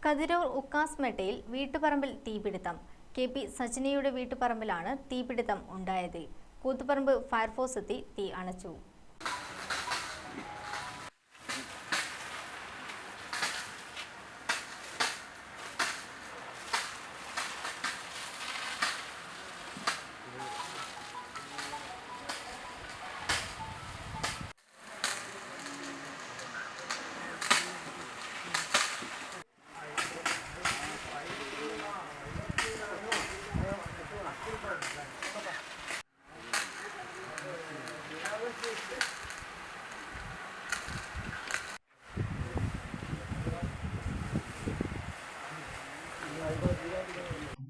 കതിരൂർ ഉക്കാസ്മെട്ടയിൽ വീട്ടുപറമ്പിൽ തീപിടുത്തം. കെ.പി. സജിനയുടെ വീട്ടുപറമ്പിലാണ് തീപിടുത്തം ഉണ്ടായത്. കൂത്തുപറമ്പ് ഫയർഫോഴ്സ് എത്തി തീ അണച്ചു.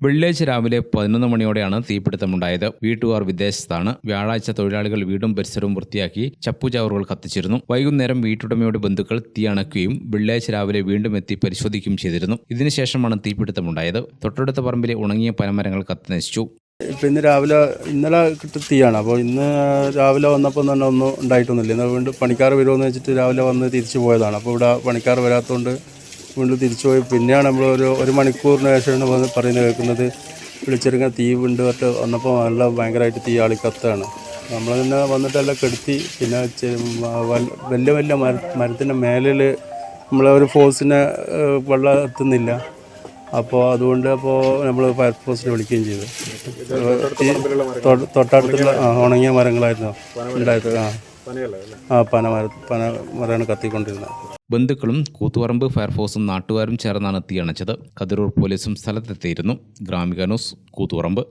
വെള്ളിയാഴ്ച രാവിലെ 11 മണിയോടെയാണ് തീപിടുത്തമുണ്ടായത്. വീട്ടുകാർ വിദേശത്താണ്. വ്യാഴാഴ്ച തൊഴിലാളികൾ വീടും പരിസരവും വൃത്തിയാക്കി ചപ്പുചവറുകൾ കത്തിച്ചിരുന്നു. വൈകുന്നേരം വീട്ടുടമയുടെ ബന്ധുക്കൾ തീ അണയ്ക്കുകയും വെള്ളിയാഴ്ച രാവിലെ വീണ്ടും എത്തി പരിശോധിക്കുകയും ചെയ്തിരുന്നു. ഇതിനുശേഷമാണ് തീപിടുത്തമുണ്ടായത്. തൊട്ടടുത്ത പറമ്പിലെ ഉണങ്ങിയ പനമരങ്ങൾ കത്തിനശിച്ചു. ഇന്ന് ഇന്നലെ കിട്ടിയ തീയാണ്. അപ്പോൾ ഇന്ന് രാവിലെ വന്നപ്പോൾ തന്നെ ഒന്നും ഉണ്ടായിട്ടൊന്നുമില്ല. ഇന്ന് വീണ്ടും പണിക്കാർ വരുമെന്ന് വെച്ചിട്ട് രാവിലെ വന്ന് തിരിച്ചു പോയതാണ്. അപ്പോൾ ഇവിടെ പണിക്കാർ വരാത്തതുകൊണ്ട് വീണ്ടും തിരിച്ചു പോയി. പിന്നെയാണ് നമ്മൾ ഒരു മണിക്കൂറിന് ശേഷമാണ് പറയുന്നത് കേൾക്കുന്നത് വിളിച്ചെടുക്കാൻ തീ വീണ്ടും വന്നപ്പോൾ നല്ല ഭയങ്കരമായിട്ട് തീ ആളി കത്താണ്. നമ്മൾ തന്നെ വന്നിട്ടെല്ലാം കെടുത്തി. പിന്നെ വലിയ വലിയ മരത്തിൻ്റെ മേലിൽ നമ്മളെ ഒരു ഫോഴ്സിനെ വെള്ളം എത്തുന്നില്ല. അപ്പോൾ അതുകൊണ്ട് നമ്മൾ ഫയർഫോഴ്സിനെ വിളിക്കുകയും ചെയ്തു. തൊട്ടടുത്തുള്ള ഉണങ്ങിയ മരങ്ങളായിരുന്നു ഉണ്ടായത്. പനമരമാണ് കത്തിക്കൊണ്ടിരുന്നത്. ബന്ധുക്കളും കൂത്തുപറമ്പ് ഫയർഫോഴ്സും നാട്ടുകാരും ചേർന്നാണ് തീയണച്ചത്. കതിരൂർ പോലീസും സ്ഥലത്തെത്തിയിരുന്നു. ഗ്രാമിക ന്യൂസ്, കൂത്തുപറമ്പ്.